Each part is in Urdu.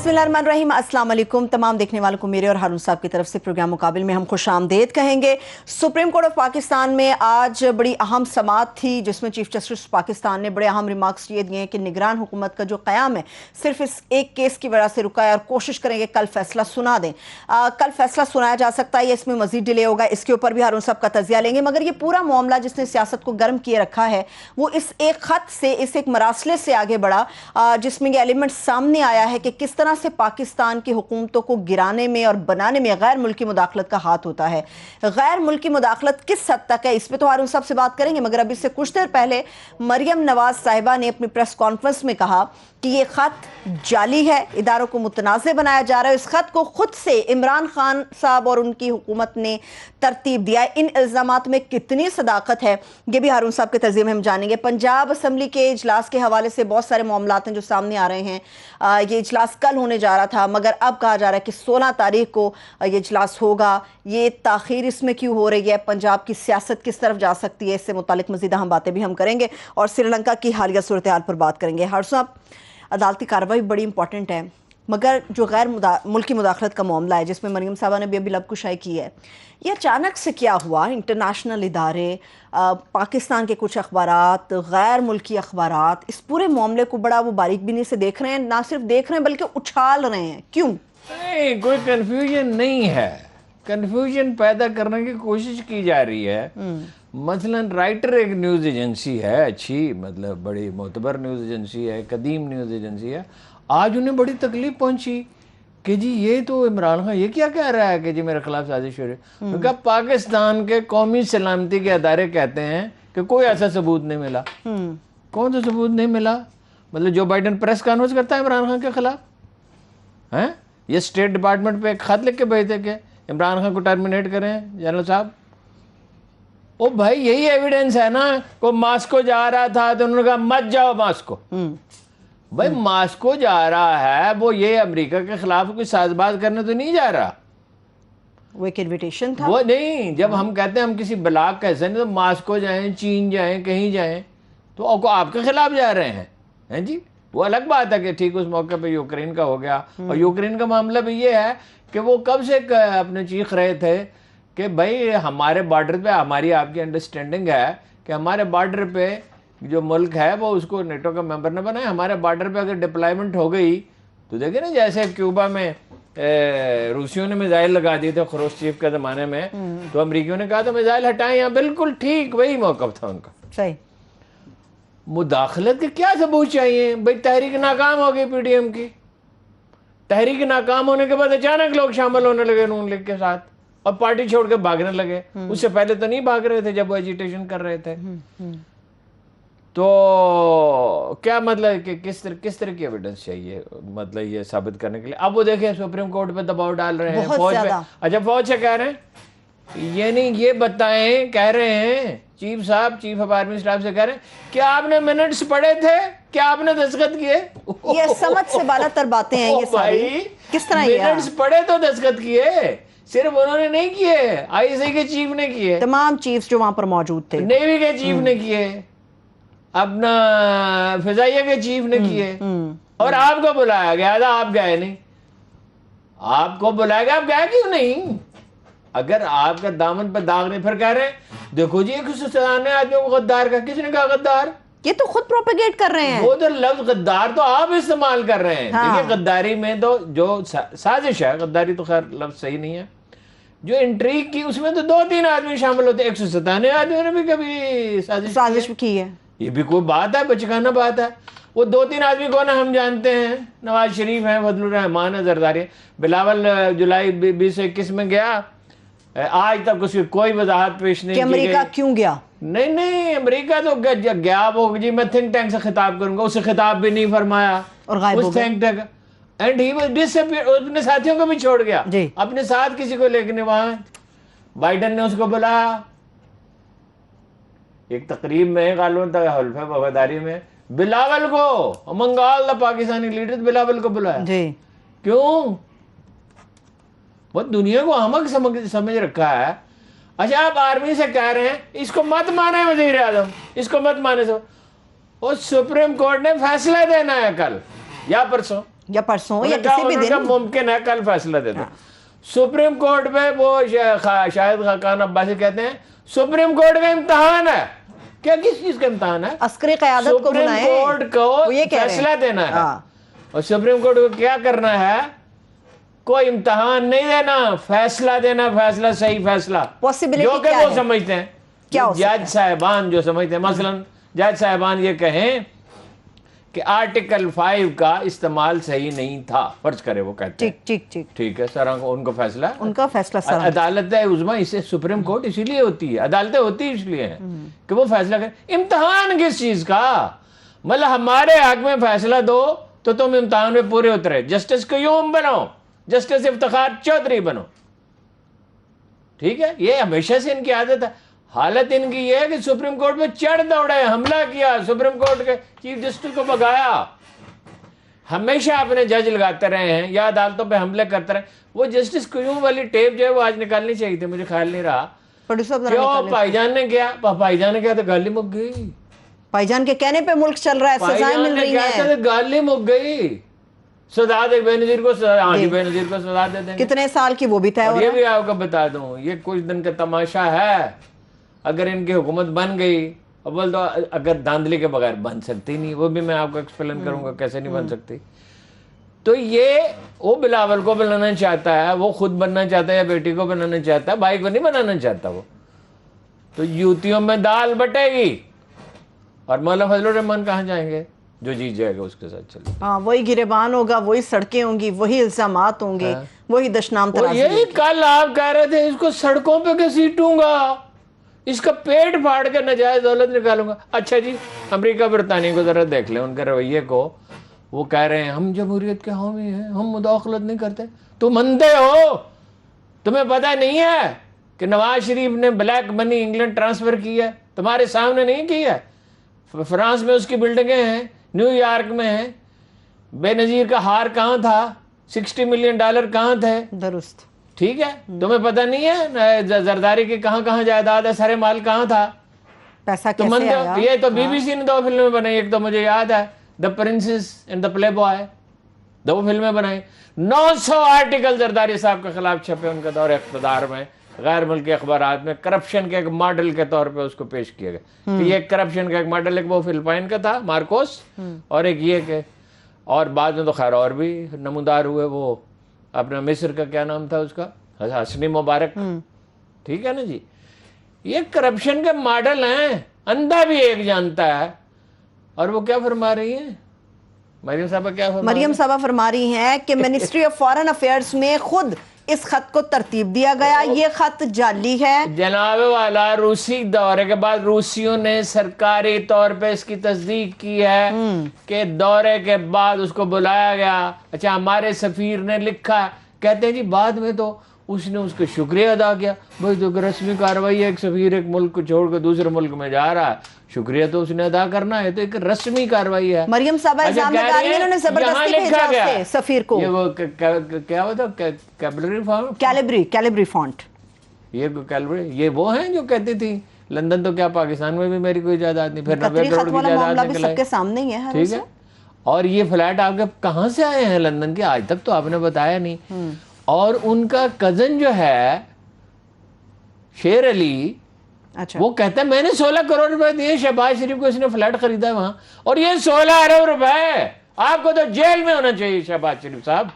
بسم اللہ الرحمن الرحیم، السلام علیکم تمام دیکھنے والوں کو میرے اور ہارون صاحب کی طرف سے پروگرام مقابل میں ہم خوش آمدید کہیں گے۔ سپریم کورٹ آف پاکستان میں آج بڑی اہم سماعت تھی جس میں چیف جسٹس پاکستان نے بڑے اہم ریمارکس یہ دیے ہیں کہ نگران حکومت کا جو قیام ہے صرف اس ایک کیس کی وجہ سے رکا ہے اور کوشش کریں گے کل فیصلہ سنا دیں۔ کل فیصلہ سنایا جا سکتا ہے یا اس میں مزید ڈیلے ہوگا، اس کے اوپر بھی ہارون صاحب کا تجزیہ لیں گے، مگر یہ پورا معاملہ جس نے سیاست کو گرم کیے رکھا ہے وہ اس ایک خط سے، اس ایک مراسلے سے آگے بڑھا جس میں یہ ایلیمنٹ سامنے آیا ہے کہ کس طرح سے پاکستان کی حکومتوں کو گرانے میں اور بنانے میں غیر ملکی مداخلت کا ہاتھ ہوتا ہے۔ غیر ملکی مداخلت کس حد تک ہے اس پہ تو ہارون صاحب سے بات کریں گے، مگر ابھی سے کچھ دیر پہلے مریم نواز صاحبہ نے اپنی پریس کانفرنس میں کہا کہ یہ خط جعلی ہے، اداروں کو متنازع بنایا جا رہا ہے۔ اس خط کو خود سے عمران خان صاحب اور ان کی حکومت نے ترتیب دیا ہے۔ ان الزامات میں کتنی صداقت ہے یہ بھی ہارون صاحب کے تجزیے میں ہم جانیں گے۔ پنجاب اسمبلی کے اجلاس کے حوالے سے بہت سارے معاملات ہیں جو سامنے آ رہے ہیں۔ یہ اجلاس کل ہونے جا رہا تھا مگر اب کہا جا رہا ہے کہ 16 تاریخ کو یہ اجلاس ہوگا۔ یہ تاخیر اس میں کیوں ہو رہی ہے؟ پنجاب کی سیاست کس طرف جا سکتی ہے؟ اس سے متعلق مزید اہم باتیں بھی ہم کریں گے اور سری لنکا کی حالیہ صورتحال پر بات کریں گے۔ ہارون صاحب، عدالتی کارروائی بڑی امپورٹنٹ ہے مگر جو غیر ملکی مداخلت کا معاملہ ہے جس میں مریم صاحبہ نے بھی ابھی لب کشائی کی ہے، یہ اچانک سے کیا ہوا؟ انٹرنیشنل ادارے، پاکستان کے کچھ اخبارات، غیر ملکی اخبارات اس پورے معاملے کو بڑا وہ باریک بینی سے دیکھ رہے ہیں، نہ صرف دیکھ رہے ہیں بلکہ اچھال رہے ہیں، کیوں؟ نہیں، کوئی کنفیوژن نہیں ہے، کنفیوژن پیدا کرنے کی کوشش کی جا رہی ہے۔ مثلا رائٹر ایک نیوز ایجنسی ہے، اچھی مطلب بڑی معتبر نیوز ایجنسی ہے، قدیم نیوز ایجنسی ہے، آج انہیں بڑی تکلیف پہنچی کہ جی یہ تو عمران خان یہ کیا کہہ رہا ہے کہ جی میرے خلاف سازش ہو رہی ہے۔ میں کہا پاکستان کے قومی سلامتی کے ادارے کہتے ہیں کہ کوئی ایسا ثبوت نہیں ملا۔ کون سا ثبوت نہیں ملا؟ مطلب جو بائیڈن پریس کانفرنس کرتا ہے عمران خان کے خلاف، ہیں یہ اسٹیٹ ڈپارٹمنٹ پہ ایک خط لکھ کے بھیجتے کہ عمران خان کو ٹرمینیٹ کریں جنرل صاحب۔ او بھائی یہی ایویڈنس ہے نا، کوئی ماسکو جا رہا تھا تو انہوں نے کہا مت جاؤ ماسکو۔ بھائی ماسکو جا رہا ہے، وہ یہ امریکہ کے خلاف کوئی ساز باز کرنے تو نہیں جا رہا، وہ ایک انویٹیشن تھا۔ وہ نہیں، جب ہم کہتے ہیں ہم کسی بلاک کا حصہ نہیں تو ماسکو جائیں، چین جائیں، کہیں جائیں تو آپ کے خلاف جا رہے ہیں جی، وہ الگ بات ہے کہ ٹھیک اس موقع پہ یوکرین کا ہو گیا۔ اور یوکرین کا معاملہ بھی یہ ہے کہ وہ کب سے اپنے چیخ رہے تھے کہ بھائی ہمارے بارڈر پہ، ہماری آپ کی انڈرسٹینڈنگ ہے کہ ہمارے بارڈر پہ جو ملک ہے وہ اس کو نیٹو کا ممبر نہ بنائے، ہمارے بارڈر پہ اگر ڈپلائمنٹ ہو گئی تو دیکھیں نا جیسے کیوبا میں روسیوں نے میزائل لگا دیے تھے خروشچیف کے زمانے میں، تو امریکیوں نے کہا تھا میزائل ہٹائیں یہاں، بالکل ٹھیک وہی موقف تھا ان کا۔ صحیح۔ مداخلت کے کیا ثبوت چاہیے؟ بھائی تحریک ناکام ہو گئی پی ڈی ایم کی، تحریک ناکام ہونے کے بعد اچانک لوگ شامل ہونے لگے نون لیگ کے ساتھ اور پارٹی چھوڑ کے بھاگنے لگے۔ اس سے پہلے تو نہیں بھاگ رہے تھے جب وہ ایجیٹیشن کر رہے تھے۔ تو کیا مطلب کہ کس طرح کی ایویڈنس چاہیے مطلب یہ ثابت کرنے کے لیے؟ اب وہ دیکھیں سپریم کورٹ پہ دباؤ ڈال رہے ہیں فوج پہ۔ اچھا فوج سے کہہ رہے ہیں یعنی یہ بتائیں، کہہ رہے ہیں چیف صاحب، چیف آف آرمی اسٹاف سے کہہ رہے ہیں کیا آپ نے منٹس پڑھے تھے؟ کیا آپ نے دستخط کیے؟ یہ سمجھ سے بالا تر باتیں ہیں یہ ساری، کس طرح یہ منٹس پڑھے تو دستخط کیے، صرف انہوں نے نہیں کیے، آئی ایس آئی کے چیف نے کیے، تمام چیفز جو وہاں پر موجود تھے، نیوی کے چیف نے کیے، اپنا فضائیہ کے چیف نے کیے، اور آپ کو بلایا گیا تھا، آپ گئے نہیں۔ آپ کو بلایا گیا، آپ گئے کیوں نہیں؟ اگر آپ کا دامن پہ داغ نہیں، پھر کہہ رہے ہیں دیکھو جی ایک سزانے آدمیوں کو غدار کا، کس نے کہا غدار؟ یہ تو خود پروپیگیٹ کر رہے ہیں۔ وہ تو لفظ غدار تو آپ استعمال کر رہے ہیں۔ دیکھیں غداری میں تو جو سازش ہے، غداری تو خیر لفظ صحیح نہیں ہے، جو انٹریگ کی اس میں تو 2-3 آدمی شامل ہوتے ہیں، 197 آدمیوں نے بھی کبھی سازش کی ہے، یہ بھی کوئی بات ہے؟ بچگانہ بات ہے؟ وہ 2-3 آدمی کون ہم جانتے ہیں، نواز شریف ہیں، فضل الرحمان ہے، زرداری، بلاول جولائی 2021 میں گیا، آج تک اس کی کوئی وضاحت پیش نہیں کہ کی گئی۔ امریکہ کیوں گیا؟ نہیں امریکہ تو گیا، وہ جی میں تھنک ٹینک سے خطاب کروں گا، اسے خطاب بھی نہیں فرمایا اور غائب ہو گیا، اینڈ ہی واز ڈسپیئر، اپنے ساتھیوں کو بھی چھوڑ گیا، اپنے ساتھ کسی کو لے کے وہاں بائیڈن نے اس کو بلایا ایک تقریب میں، غالباً حلف وفاداری میں، بلاول کو امنگ آل دا پاکستانی لیڈر بلاول کو بلایا۔ کیوں؟ وہ دنیا کو احمق سمجھ رکھا ہے۔ اچھا آپ آرمی سے کہہ رہے ہیں اس کو مت مانے وزیر اعظم، اس کو مت مانے، اور سپریم کورٹ نے فیصلہ دینا ہے کل یا پرسوں، یا پرسوں یا کسی بھی دن ممکن ہے کل فیصلہ دے دیں. سپریم کورٹ پہ وہ شاہد خاقان عباسی کہتے ہیں سپریم کورٹ کا امتحان ہے. کیا کس چیز کا امتحان ہے؟ عسکری قیادت کو سپریم کورٹ کو فیصلہ دینا ہے اور سپریم کورٹ کو کیا کرنا ہے؟ کوئی امتحان نہیں دینا، فیصلہ دینا، فیصلہ صحیح فیصلہ جو کہ وہ سمجھتے ہیں. جج صاحبان جو سمجھتے ہیں، مثلا جج صاحبان یہ کہیں کہ آرٹیکل 5 کا استعمال صحیح نہیں تھا، فرض کرے وہ کہتے ہیں ٹھیک ہے سر، ان کو فیصلہ، ان کا فیصلہ سر. عدالت عظمیٰ اسے سپریم کورٹ اسی لیے ہوتی ہے، عدالتیں ہوتی اس لیے ہیں کہ وہ فیصلہ کریں. امتحان کس چیز کا؟ مطلب ہمارے حق میں فیصلہ دو تو تم امتحان میں پورے اترے. جسٹس قیوم بنو، جسٹس افتخار چودھری بنو، ٹھیک ہے. یہ ہمیشہ سے ان کی عادت ہے. حالت ان کی یہ ہے کہ سپریم کورٹ میں چڑھ دوڑے، حملہ کیا، سپریم کورٹ کے چیف جسٹس کو بگایا. ہمیشہ اپنے جج لگاتے رہے ہیں یا عدالتوں پہ حملے کرتے رہے. وہ جسٹس قیوم والی ٹیپ جو ہے وہ آج نکالنی چاہیے تھی، مجھے خیال نہیں رہا کیوں. بھائی جان نے کیا، بھائی جان نے کیا تو گالی مک گئی. بھائی جان کے کہنے پہ ملک چل رہا ہے، سزائیں مل رہی ہیں، گالی مک گئی. سزا دے بے نظیر کو، بے نظیر کو سزا دے دیں. کتنے سال کی وہ بھی طے ہو رہا ہے. یہ بھی آپ کو بتا دوں، یہ کچھ دن کا تماشا ہے. اگر ان کی حکومت بن گئی، اول تو اگر دھاندلی کے بغیر بن سکتی نہیں، وہ بھی میں آپ کو ایکسپلین کروں گا کیسے نہیں بن سکتی. تو یہ وہ بلاول کو بنانا چاہتا ہے، وہ خود بننا چاہتا ہے یا بیٹی کو بنانا چاہتا ہے، بھائی کو نہیں بنانا چاہتا وہ. تو یوتیوں میں دال بٹے گی اور مولانا فضل الرحمان کہاں جائیں گے؟ جو جیت جائے گا اس کے ساتھ چلے. ہاں، وہی گریبان ہوگا، وہی سڑکیں ہوں گی، وہی الزامات ہوں گے، وہی دشنام ترازی. یہی کل آپ کہہ رہے تھے اس کو سڑکوں پہ گھسیٹوں گا، اس کا پیٹ پھاڑ کے نجائز دولت نکالوں گا. اچھا جی، امریکہ برطانیہ کو ذرا دیکھ لیں ان کے رویے کو. وہ کہہ رہے ہیں ہم جمہوریت کے حامی ہیں، ہم مداخلت نہیں کرتے. تم اندھے ہو؟ تمہیں پتہ نہیں ہے کہ نواز شریف نے بلیک منی انگلینڈ ٹرانسفر کی ہے؟ تمہارے سامنے نہیں کی ہے. فرانس میں اس کی بلڈنگیں ہیں، نیو یارک میں ہیں. بے نظیر کا ہار کہاں تھا؟ $60 ملین کہاں تھے؟ درست. ٹھیک ہے، تمہیں پتہ نہیں ہے زرداری کی کہاں کہاں جائیداد ہے، سارے مال کہاں تھا؟ پیسہ کیسے آیا؟ یہ تو بی بی سی نے 2 فلمیں بنائی. ایک تو مجھے یاد ہے the princess and the playboy, 2 فلمیں بنائی. 900 آرٹیکل زرداری صاحب کے خلاف چھپے ان کے دور اقتدار میں، غیر ملکی اخبارات میں. کرپشن کے ایک ماڈل کے طور پہ اس کو پیش کیا گیا کہ یہ کرپشن کا ایک ماڈل، ایک وہ فلپائن کا تھا مارکوس، اور ایک یہ کہ، اور بعد میں تو خیر اور بھی نمودار ہوئے. وہ اپنا مصر کا کیا نام تھا اس کا، حسنی مبارک. ٹھیک ہے نا جی. یہ کرپشن کے ماڈل ہیں، اندھا بھی ایک جانتا ہے. اور وہ کیا فرما رہی ہیں مریم صاحبہ؟ کیا فرما مریم صاحبہ فرما رہی ہیں کہ منسٹری آف فارن افیئرز میں خود اس خط کو ترتیب دیا گیا، یہ خط جعلی ہے. جناب والا، روسی دورے کے بعد روسیوں نے سرکاری طور پہ اس کی تصدیق کی ہے کہ دورے کے بعد اس کو بلایا گیا. اچھا، ہمارے سفیر نے لکھا، کہتے ہیں جی بعد میں تو اس نے اس کا شکریہ ادا کیا. بھائی تو رسمی کارروائی ہے، ایک سفیر ایک ملک کو چھوڑ کے دوسرے ملک میں جا رہا ہے، شکریہ تو اس نے ادا کرنا ہے، تو ایک رسمی کارروائی ہے. مریم صاحبہ الزام لگا رہی ہیں انہوں نے زبردستی بھیجا اس سے سفیر کو. یہ وہ کیا ہوتا کیلیبری فونٹ. یہ وہ ہیں جو کہتی تھی لندن تو کیا پاکستان میں بھی میری کوئی جائیداد نہیں، پھر 90 کروڑ کی جائیداد نکلائی. سب کے سامنے ہی ہے. ٹھیک ہے. اور یہ فلیٹ آپ کے کہاں سے آئے ہیں لندن کے؟ آج تک تو آپ نے بتایا نہیں. اور ان کا کزن جو ہے شیر علی، وہ کہتا ہے میں نے 16 کروڑ روپے دیے شہباز شریف کو، اس نے فلیٹ خریدا ہے وہاں، اور یہ 16 ارب روپے. آپ کو تو جیل میں ہونا چاہیے شہباز شریف صاحب.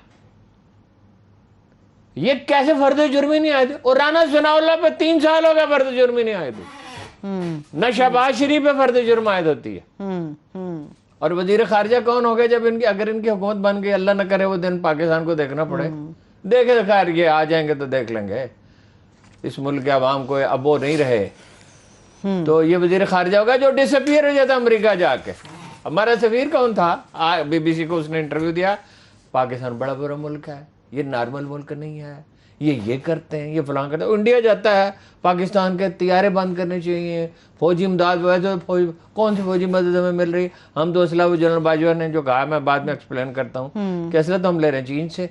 یہ کیسے فرد جرمی نہیں آئے تھے؟ اور رانا ثناء اللہ پہ 3 سال ہو گئے فرد جرمی نہیں آئے تھے. نہ شہباز شریف پہ فرد جرم عائد ہوتی ہے. اور وزیر خارجہ کون ہو گئے جب اگر ان کی حکومت بن گئی؟ اللہ نہ کرے وہ دن پاکستان کو دیکھنا پڑے. دیکھے تو خیر یہ آ جائیں گے تو دیکھ لیں گے. اس ملک کے عوام کو اب وہ نہیں رہے تو یہ وزیر خارجہ ہوگا جو ڈس اپیئر ہو جاتا امریکہ جا کے. ہمارا سفیر کون تھا؟ بی بی سی کو اس نے انٹرویو دیا، پاکستان بڑا برا ملک ہے، یہ نارمل ملک نہیں ہے، یہ کرتے ہیں، یہ فلاں کرتے ہیں. انڈیا جاتا ہے، پاکستان کے طیارے بند کرنے چاہیے، فوجی امداد. کون سی فوجی مدد ہمیں مل رہی؟ ہم تو اسلحہ وہ جنرل باجوہ نے جو کہا، میں بعد میں ایکسپلین کرتا ہوں کہ اسلحہ تو ہم لے رہے ہیں چین سے،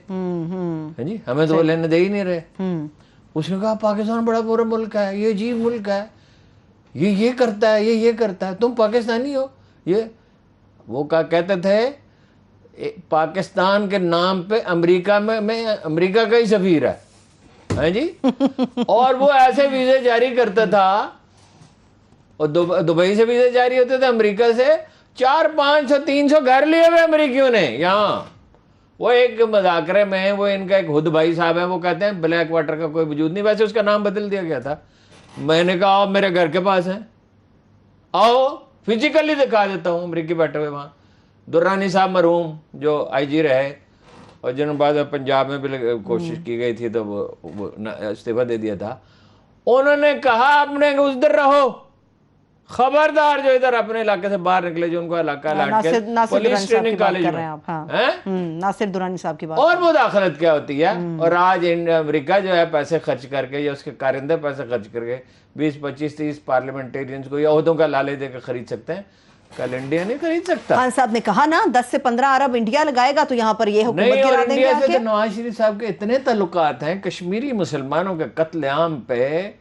جی ہمیں تو وہ لینے دے ہی نہیں رہے. اس نے کہا پاکستان بڑا برا ملک ہے، یہ عجیب ملک ہے، یہ کرتا ہے، یہ کرتا ہے، تم پاکستانی ہو. یہ وہ کہتے تھے پاکستان کے نام پہ امریکہ میں امریکہ کا ہی سفیر ہے ہاں جی اور وہ ایسے ویزے جاری کرتا تھا اور دبئی سے ویزے جاری ہوتے تھے امریکہ سے 400-500 300 گھر لیے ہوئے امریکیوں نے یہاں. وہ ایک مذاکرے میں وہ ان کا ایک ہد بھائی صاحب ہیں وہ کہتے ہیں بلیک واٹر کا کوئی وجود نہیں, ویسے اس کا نام بدل دیا گیا تھا. میں نے کہا آپ میرے گھر کے پاس ہیں, آؤ فزیکلی دکھا دیتا ہوں. امریکی بیٹھے ہوئے وہاں درانی صاحب مرحوم جو آئی جی رہے اور جنہوں بعد پنجاب میں بھی کوشش کی گئی تھی تو وہ استعفیٰ دے دیا تھا, انہوں نے کہا آپ نے ادھر رہو, خبردار جو ادھر اپنے علاقے سے باہر نکلے جو ان کو علاقہ الاٹ کے پولیس ٹریننگ کالج میں ناصر درانی صاحب کی بات. اور مداخلت کیا ہوتی ہے. اور آج امریکہ جو ہے پیسے خرچ کر کے یا اس کے کارندے پیسے خرچ کر کے 20-25-30 پارلیمنٹیرینز کو یا عہدوں کا لالے دے کے خرید سکتے ہیں, کل انڈیا نہیں خرید سکتا. خان صاحب نے کہا نا 10 سے 15 ارب انڈیا لگائے گا تو یہاں پر یہ حکومت نہیں, اور گرا دیں گے. انڈیا سے تو نواز شریف صاحب کے اتنے تعلقات ہیں کشمیری مسلمانوں کے قتل عام پہ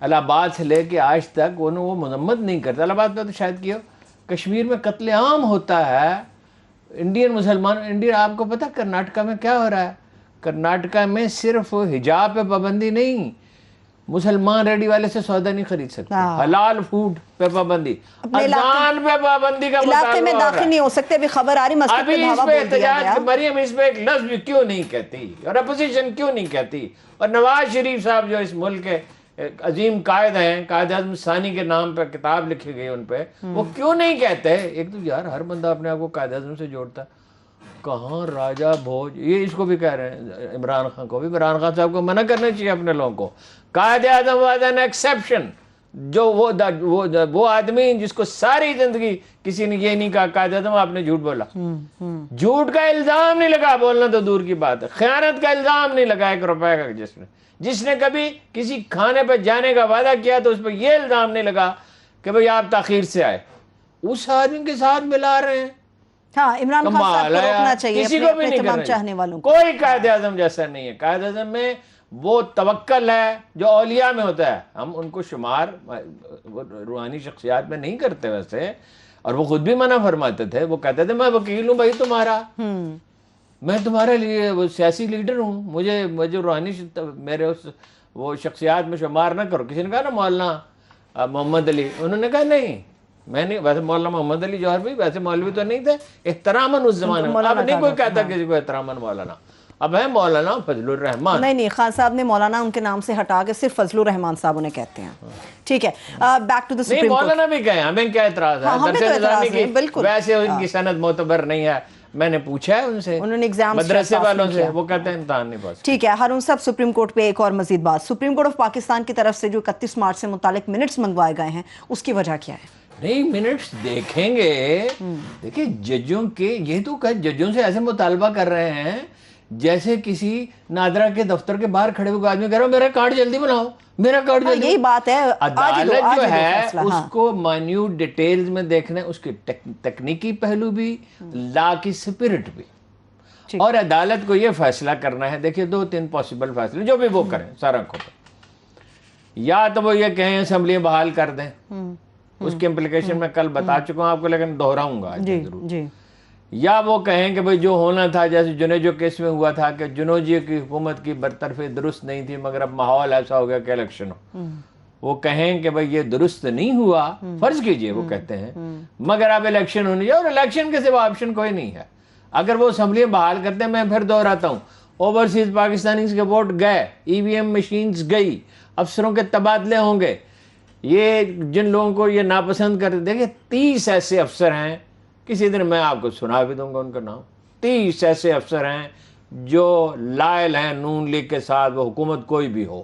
الہ آباد سے لے کے آج تک وہ مذمت نہیں کرتا. الہ آباد پہ تو شاید کیا کشمیر میں قتل عام ہوتا ہے انڈین مسلمان. انڈیا آپ کو پتہ کرناٹکا میں کیا ہو رہا ہے؟ کرناٹکا میں صرف حجاب پہ پابندی نہیں, مسلمان ریڈی والے سے سودا نہیں خرید سکتے, حلال فوڈ پہ پابندی, اذان پہ پابندی کا علاقے میں داخل نہیں ہو سکتے. ابھی خبر آ رہی مسجد پہ دھاوا بول دیا گیا. مریم اس پہ ایک لفظ بھی کیوں نہیں کہتی اور اپوزیشن کیوں نہیں کہتی؟ اور نواز شریف صاحب جو اس ملک کے عظیم قائد ہیں, قائد اعظم ثانی کے نام پہ کتاب لکھی گئی ان پہ, وہ کیوں نہیں کہتے؟ ایک تو یار ہر بندہ اپنے آپ کو قائد اعظم سے جوڑتا ہے. کہاں راجہ بھوج, یہ اس کو بھی کہہ رہے ہیں عمران خان کو بھی. عمران خان صاحب کو منع کرنا چاہیے اپنے لوگوں کو. Quaid Azam was an exception, جو وہ آدمی جس کو ساری زندگی کسی نے یہ نہیں کہا قائد اعظم آپ نے جھوٹ بولا, جھوٹ کا الزام نہیں لگا, بولنا تو دور کی بات ہے, خیانت کا الزام نہیں لگا 1 روپے کا. جس نے کبھی کسی کھانے پہ جانے کا وعدہ کیا تو اس پہ یہ الزام نہیں لگا کہ بھئی آپ تاخیر سے آئے, اس آدمی کے ساتھ ملا رہے ہیں. ہاں عمران خان صاحب کو روکنا چاہیے, کسی کو بھی نہیں تمام کرنا چاہنے والوں کو. کوئی قائد اعظم جیسا نہیں ہے. قائد اعظم میں وہ توکل ہے جو اولیاء میں ہوتا ہے. ہم ان کو شمار روحانی شخصیات میں نہیں کرتے ویسے, اور وہ خود بھی منع فرماتے تھے. وہ کہتے تھے میں وکیل ہوں بھائی تمہارا, میں تمہارے لیے وہ سیاسی لیڈر ہوں, مجھے روحانی میرے وہ شخصیات میں شمار نہ کرو. کسی نے کہا نا مولانا محمد علی, انہوں نے کہا نہیں میں نہیں, ویسے مولانا محمد علی جوہر بھی ویسے مولوی تو نہیں تھے احتراماً اس زمانے میں, اب نہیں کوئی کہتا کسی کو احتراماً مولانا, اب ہے مولانا فضل الرحمان. نہیں خان صاحب نے مولانا ان کے نام سے ہٹا کے صرف فضل الرحمان صاحب انہیں کہتے ہیں. ٹھیک ہے, back to the supreme court. مولانا بھی کہیں, ہمیں کیا اعتراض ہے؟ ویسے ان کی سند معتبر نہیں ہے. میں نے پوچھا ہے ان سے, انہوں نے ایگزام مدرسے والوں سے, وہ کہتے ہیں امتحان نہیں پاس. ٹھیک ہے ہارون صاحب, سپریم کورٹ پہ ایک اور مزید بات. سپریم کورٹ آف پاکستان کی طرف سے جو 31 مارچ سے متعلق منٹس منگوائے گئے ہیں اس کی وجہ کیا ہے؟ نہیں منٹس دیکھیں گے, دیکھیں ججوں کے, یہ تو ججوں سے ایسے مطالبہ کر رہے ہیں جیسے کسی نادرا کے دفتر کے باہر کھڑے ہوئے آدمی کہہ رہا میرا کارڈ جلدی بناؤ, میرا کارڈ جلدی. یہی بات ہے, عدالت جو ہے اس کو مائنیوٹ ڈیٹیلز میں دیکھنا ہے, اس کی تکنیکی پہلو بھی, لا کی سپرٹ بھی, اور عدالت کو یہ فیصلہ کرنا ہے. دیکھیے 2-3 پاسبل فیصلے جو بھی وہ کریں سارا کو, یا تو وہ یہ کہیں اسمبلی بحال کر دیں, اس کی امپلیکیشن میں کل بتا چکا ہوں آپ کو لیکن دہراؤں گا ضرور, یا وہ کہیں کہ بھئی جو ہونا تھا جیسے جنیجو کیس میں ہوا تھا کہ جنوجی کی حکومت کی برطرفی درست نہیں تھی مگر اب ماحول ایسا ہو گیا کہ الیکشن ہو, وہ کہیں کہ بھئی یہ درست نہیں ہوا, فرض کیجئے وہ کہتے ہیں مگر اب الیکشن ہونی چاہیے, اور الیکشن کے سوا آپشن کوئی نہیں ہے. اگر وہ اسمبلی بحال کرتے ہیں, میں پھر دہراتا ہوں, اوورسیز پاکستانیز کے ووٹ گئے, ای وی ایم مشینز گئی, افسروں کے تبادلے ہوں گے. یہ جن لوگوں کو یہ ناپسند کرتے, دیکھیں 30 ایسے افسر ہیں, کسی دن میں آپ کو سنا بھی دوں گا ان کا نام, 30 ایسے افسر ہیں جو لائل ہیں نون لیگ کے ساتھ, وہ حکومت کوئی بھی ہو.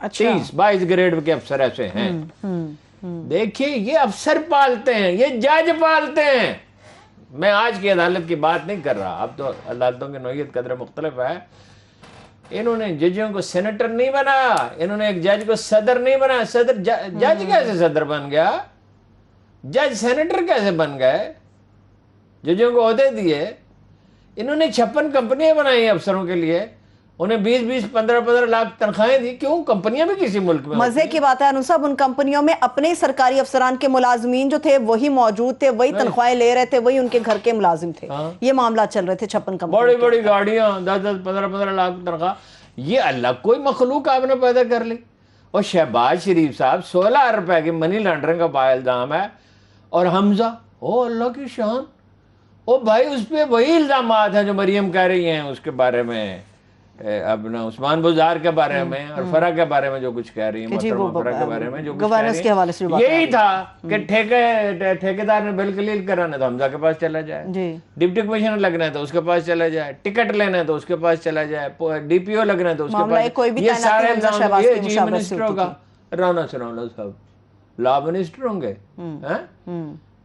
30-22 گریڈ کے افسر ایسے ہیں. دیکھیے یہ افسر پالتے ہیں, یہ جج پالتے ہیں. میں آج کی عدالت کی بات نہیں کر رہا, اب تو عدالتوں کی نوعیت قدر مختلف ہے. انہوں نے ججوں کو سینیٹر نہیں بنایا, انہوں نے ایک جج کو صدر نہیں بنایا. صدر جج کیسے صدر بن گیا, جج سینیٹر کیسے بن گئے, ججوں کو عہدے دیے. انہوں نے 56 کمپنیاں بنائی افسروں کے لیے, انہیں 20-20 15-15 لاکھ تنخواہیں دی. کیوں؟ کمپنیاں بھی کسی ملک میں مزے کی بات ہے انو صاحب، ان کمپنیوں میں اپنے سرکاری افسران کے ملازمین جو تھے وہی موجود تھے، وہی تنخواہیں لے رہے تھے، وہی ان کے گھر کے ملازم تھے. یہ معاملات چل رہے تھے 56 کمپنیوں. بڑی بڑی گاڑیاں، 10-10 15-15 لاکھ تنخواہ. یہ اللہ کوئی مخلوق آپ نے پیدا کر لی. اور شہباز شریف صاحب 16 ارب روپے کی منی لانڈرنگ کا با الزام ہے. اور حمزہ، او اللہ کی شان، او بھائی اس پہ وہی الزامات ہیں جو مریم کہہ رہی ہیں اس کے بارے میں، اپنا عثمان بزار کے بارے میں اور فرح کے بارے میں جو کچھ کہہ رہی ہیں، محترمہ فرح کے بارے میں جو کچھ کہہ رہی ہیں. یہی تھا کہ ٹھیکیدار نے بل کلیل کرانا تو حمزہ کے پاس چلا جائے، ڈپٹی کمشنر لگنا ہے تو اس کے پاس چلا جائے، ٹکٹ لینا ہے تو اس کے پاس چلا جائے، ڈی پی او لگنا ہے تو اس کے پاس. یہ سارے الزام، یہ چیف منسٹر ہوگا رانا ثناءاللہ صاحب، لا منسٹر ہوں گے.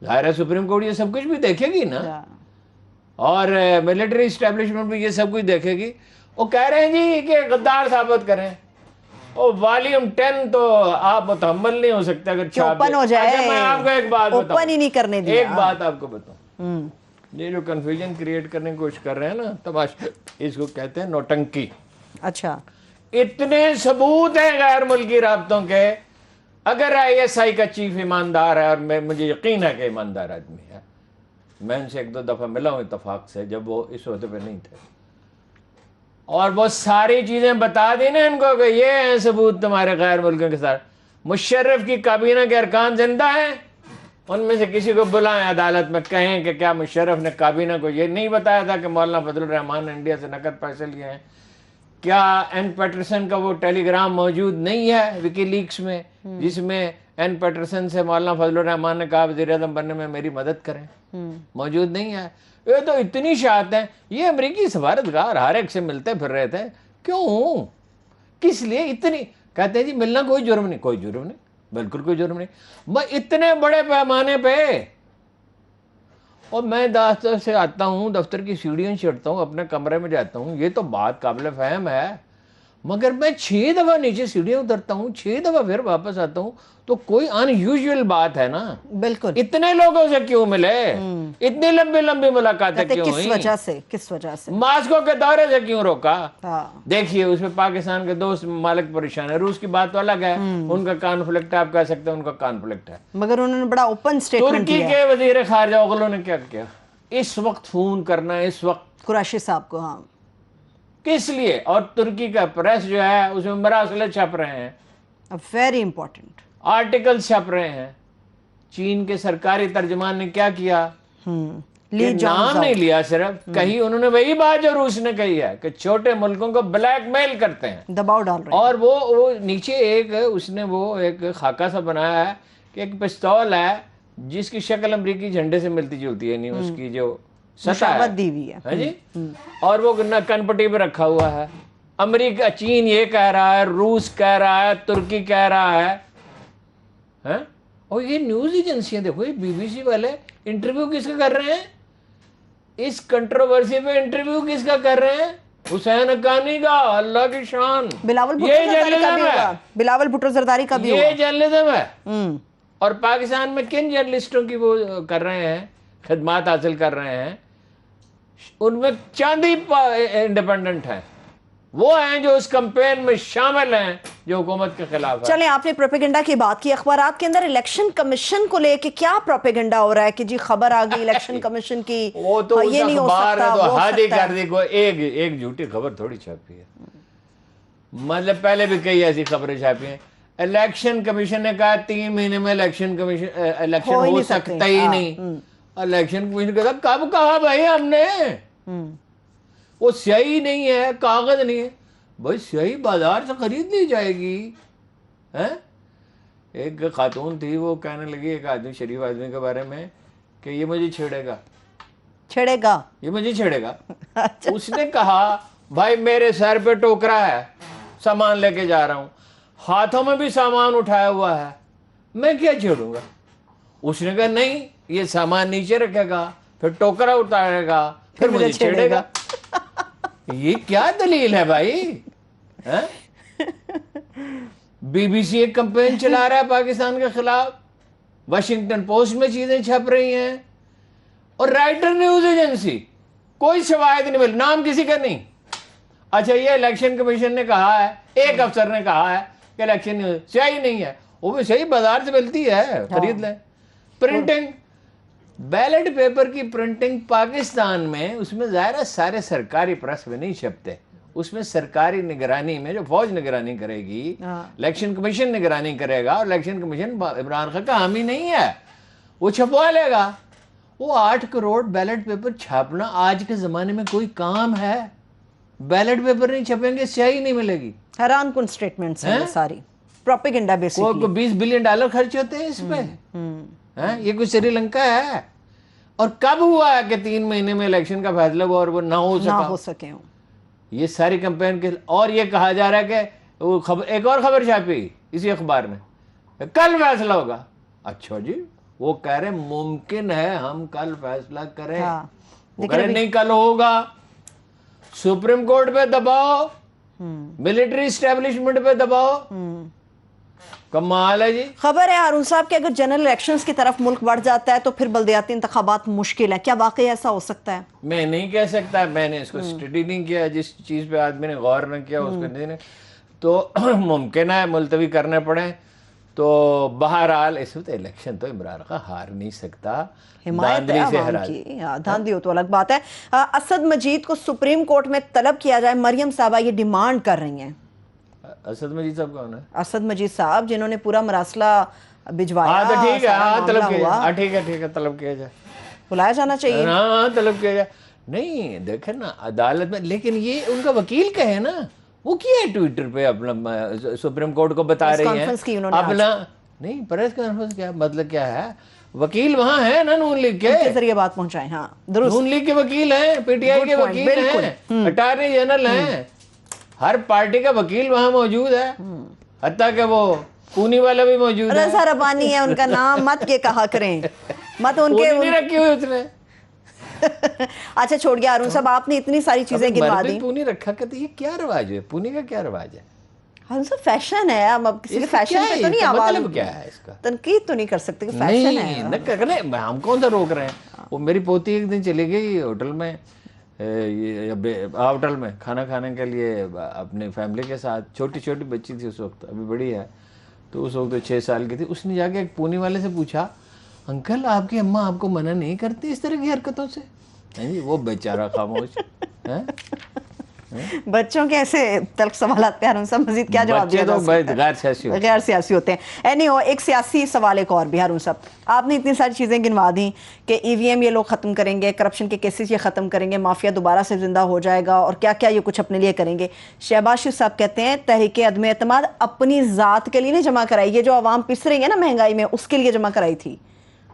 ظاہر ہے سپریم کورٹ یہ سب کچھ بھی دیکھے گی نا، اور ملٹری اسٹیبلشمنٹ بھی یہ سب کچھ دیکھے گی. وہ کہہ رہے ہیں جی کہ غدار ثابت کریں. وہ والیوم 10 تو آپ متحمل نہیں ہو سکتے اگر چھاپ اوپن ہو جائے. میں آپ کو ایک بات بتاؤں، اوپن ہی نہیں کرنے دیا. ایک بات آپ کو بتاؤں، یہ جو کنفیوژن کریٹ کرنے کی کوشش کر رہے ہیں نا تماشا، اس کو کہتے ہیں نوٹنکی. اچھا، اتنے ثبوت ہیں غیر ملکی رابطوں کے. اگر ISI کا چیف ایماندار ہے، اور مجھے یقین ہے کہ ایماندار آدمی ہے، میں ان سے 2 دفعہ ملا ہوں اتفاق سے جب وہ اس عہدے پہ نہیں تھے، اور وہ ساری چیزیں بتا دی نا ان کو کہ یہ ہیں ثبوت تمہارے غیر ملکوں کے ساتھ. مشرف کی کابینہ کے ارکان زندہ ہیں، ان میں سے کسی کو بلائیں عدالت میں، کہیں کہ کیا مشرف نے کابینہ کو یہ نہیں بتایا تھا کہ مولانا فضل الرحمان نے انڈیا سے نقد پیسے لیے ہیں؟ کیا این پیٹرسن کا وہ ٹیلی گرام موجود نہیں ہے وکی لیکس میں، جس میں این پیٹرسن سے مولانا فضل الرحمان نے کہا وزیر اعظم بننے میں میری مدد کریں؟ موجود نہیں ہے. یہ تو اتنی شاعت ہیں. یہ امریکی سفارتکار ہر ایک سے ملتے پھر رہے تھے. کیوں؟ کس لیے اتنی؟ کہتے ہیں جی ملنا کوئی جرم نہیں. کوئی جرم نہیں، بالکل کوئی جرم نہیں. میں اتنے بڑے پیمانے پہ، اور میں دفتر سے آتا ہوں، دفتر کی سیڑھیاں چڑھتا ہوں، اپنے کمرے میں جاتا ہوں، یہ تو بات قابل فہم ہے، مگر میں 6 دفعہ نیچے سیڑھیاں اترتا ہوں، 6 دفعہ پھر واپس آتا ہوں، تو کوئی ان یوزول بات ہے نا. بالکل. اتنے لوگوں سے کیوں ملے؟ اتنی لمبی لمبی ملاقاتیں کیوں ہوئیں؟ کس وجہ سے ماسکو کے دورے سے کیوں روکا؟ دیکھیے اس میں پاکستان کے 2 ممالک پریشان ہے. روس کی بات تو الگ ہے، ان کا کانفلکٹ ہے، آپ کہہ سکتے ہیں ان کا کانفلکٹ ہے، مگر انہوں نے بڑا اوپن سٹیٹمنٹ ترکی کے وزیر خارجہ اوغلو نے کیا کیا؟ اس وقت فون کرنا ہے، اس وقت قریشی صاحب کو. ہاں، کس لیے؟ اور ترکی کا پریس جو ہے اس میں مراسلے چھپ رہے ہیں، ویری امپورٹنٹ آرٹیکل چھپ رہے ہیں. چین کے سرکاری ترجمان نے کیا کیا؟ نام نہیں لیا، صرف کہی انہوں نے وہی بات جو روس نے کہی ہے کہ چھوٹے ملکوں کو بلیک میل کرتے ہیں، دباؤ ڈال رہے ہیں. اور وہ نیچے ایک اس نے وہ ایک خاکہ سا بنایا ہے کہ ایک پستول ہے جس کی شکل امریکی جھنڈے سے ملتی جلتی ہے، نہیں اس کی جو سطح دی ہوئی ہے جی، اور وہ کنپٹی پہ رکھا ہوا ہے. امریکہ، چین یہ کہہ رہا ہے، روس کہہ رہا ہے، ترکی کہہ رہا ہے. اور یہ نیوز ایجنسیاں دیکھو، یہ BBC والے انٹرویو کس کا کر رہے ہیں؟ اس کنٹروورسی پہ انٹرویو کس کا کر رہے ہیں؟ حسین حقانی کا. اللہ کی شان. بلاول بھٹو زرداری کا بھی یہ جرنلزم ہے. اور پاکستان میں کن جرنلسٹوں کی وہ کر رہے ہیں، خدمات حاصل کر رہے ہیں؟ ان میں چاندی انڈیپینڈنٹ ہیں، وہ ہیں جو اس کمپین میں شامل ہیں جو حکومت کے خلاف ہے. چلیں، آپ نے پروپیگنڈا کی بات کی. اخبارات کے اندر الیکشن کمیشن کو لے کے کیا پروپیگنڈا ہو رہا ہے کہ جی خبر آ گئی الیکشن کمیشن کی، وہ تو یہ نہیں ہو سکتا، تو حد ہی کر دی. کوئی ایک جھوٹی خبر تھوڑی چھاپی ہے. مطلب پہلے بھی کئی ایسی خبریں چھاپی ہیں. الیکشن کمیشن نے کہا 3 مہینے میں الیکشن ہو سکتا ہی نہیں. الیکشن کمیشن کہتا کب کہا بھائی ہم نے؟ وہ سیاہی نہیں ہے، کاغذ نہیں ہے. بھائی سیاہی بازار سے خرید لی جائے گی. ایک خاتون تھی، وہ کہنے لگی ایک آدمی، شریف آدمی کے بارے میں کہ یہ مجھے چھیڑے گا، یہ مجھے چھیڑے گا. اس نے کہا بھائی میرے سر پہ ٹوکرا ہے، سامان لے کے جا رہا ہوں، ہاتھوں میں بھی سامان اٹھایا ہوا ہے، میں کیا چھیڑوں گا؟ اس نے کہا نہیں، یہ سامان نیچے رکھے گا، پھر ٹوکرا اتارے گا، پھر مجھے چھیڑے گا. یہ کیا دلیل ہے بھائی؟ BBC ایک کمپین چلا رہا ہے پاکستان کے خلاف، واشنگٹن پوسٹ میں چیزیں چھپ رہی ہیں، اور رائٹر نیوز ایجنسی کوئی شواہد نہیں مل، نام کسی کا نہیں. اچھا یہ الیکشن کمیشن نے کہا ہے, ایک افسر نے کہا ہے کہ الیکشن سیاہی نہیں ہے, وہ بھی صحیح بازار سے ملتی ہے, خرید لیں. پرنٹنگ, بیلٹ پیپر کی پرنٹنگ پاکستان میں, اس میں ظاہر ہے سارے سرکاری پریس میں نہیں چھپتے, اس میں سرکاری نگرانی میں جو فوج نگرانی کرے گی, الیکشن کمیشن نگرانی کرے گا, اور الیکشن کمیشن عمران خان کا حامی نہیں ہے, وہ چھپوا لے گا. وہ 8 کروڑ بیلٹ پیپر چھاپنا آج کے زمانے میں کوئی کام ہے؟ بیلٹ پیپر نہیں چھپیں گے, سیاہی نہیں ملے گی. حیران کن سٹیٹمنٹس ہیں ساری, پروپیگنڈا بیسکلی. کو $20 بلین خرچ ہوتے ہیں اس پہ. یہ کوئی سری لنکا ہے؟ اور کب ہوا ہے کہ 3 مہینے میں الیکشن کا فیصلہ ہوا اور وہ نہ ہو سکے ہوں؟ یہ ساری کمپین کے, اور یہ کہا جا رہا ہے کہ وہ ایک اور خبر چھاپی اسی اخبار میں, کل فیصلہ ہوگا. اچھا جی, وہ کہہ رہے ممکن ہے ہم کل فیصلہ کریں, وہ کہہ رہے نہیں کل ہوگا. سپریم کورٹ پہ دباؤ, ملٹری اسٹیبلشمنٹ پہ دباؤ, کمال ہے جی. خبر ہے ہارون صاحب کہ اگر جنرل الیکشنز کی طرف ملک بڑھ جاتا ہے تو پھر بلدیاتی انتخابات مشکل ہے, کیا واقعی ایسا ہو سکتا ہے؟ میں نہیں کہہ سکتا, میں نے اس کو اسٹڈی نہیں کیا, جس چیز پہ آدمی نے غور نہ کیا اس پہ نہیں, تو ممکن ہے ملتوی کرنے پڑے. تو بہرحال اس وقت الیکشن تو عمران خان ہار نہیں سکتا, دھاندلی سے ہرا. دھاندلی ہو تو الگ بات ہے. اسد مجید کو سپریم کورٹ میں طلب کیا جائے, مریم صاحبہ یہ ڈیمانڈ کر رہی ہیں. اسد مجید صاحب کون ہے؟ اسد مجید صاحب جنہوں نے پورا مراسلہ بھجوایا. تو ٹھیک ہے, طلب کیا جائے. ٹھیک ہے, طلب کیا جائے, بلایا جانا چاہیے. ہاں طلب کیا جائے. نہیں دیکھیں نا عدالت میں, لیکن یہ ان کا وکیل کہے نا, وہ کیا ہے ٹویٹر پہ اپنا سپریم کورٹ کو بتا رہی ہیں اپنا. نہیں پریس کانفرنس کیا مطلب کیا ہے, وکیل وہاں ہے نا نون لیگ کے ذریعے بات پہنچائیں. ہاں درست, نون لیگ کے وکیل ہیں, پی ٹی آئی کے وکیل ہیں, اٹارنی جنرل ہیں, ہر پارٹی کا وکیل وہاں موجود ہے, حتیٰ کہ وہ پونی والا بھی موجود ہے. رضا ربانی ہے ان کا نام, مت یہ کہا کریں, مت ان کے نہیں رکھی ہوئی اس نے. اچھا چھوڑ گیا ہارون صاحب, آپ نے اتنی ساری چیزیں گنوا دی. پونی رکھا کرتے, یہ کیا رواج ہے, پونی کا کیا رواج ہے؟ ہارون صاحب فیشن ہے, اب کسی کے فیشن پہ تو نہیں آواز, مطلب کیا ہے اس کا, تنقید تو نہیں کر سکتے کہ فیشن ہے. ہم کون سا روک رہے ہیں. وہ میری پوتی ایک دن چلی گئی ہوٹل میں, ہوٹل میں کھانا کھانے کے لیے اپنی فیملی کے ساتھ, چھوٹی چھوٹی بچی تھی اس وقت, ابھی بڑی ہے, تو اس وقت 6 سال کی تھی. اس نے جا کے ایک پونے والے سے پوچھا, انکل آپ کی اماں آپ کو منع نہیں کرتی اس طرح کی حرکتوں سے؟ وہ بیچارہ خاموش. بچوں کے ایسے تلخ سوالات پہ ہارون صاحب مزید کیا جواب دیا جا سکتا ہے؟ غیر سیاسی ہوتے ہیں. اینی ہو, ایک سیاسی سوال ایک اور بھی ہارون صاحب, آپ نے اتنی ساری چیزیں گنوا دیں کہ ای وی ایم یہ لوگ ختم کریں گے, کرپشن کے کیسز یہ ختم کریں گے, مافیا دوبارہ سے زندہ ہو جائے گا, اور کیا کیا یہ کچھ اپنے لیے کریں گے. شہباز شریف صاحب کہتے ہیں تحریک عدم اعتماد اپنی ذات کے لیے نہیں جمع کرائی, یہ جو عوام پس رہی ہے نا مہنگائی میں, اس کے لیے جمع کرائی تھی,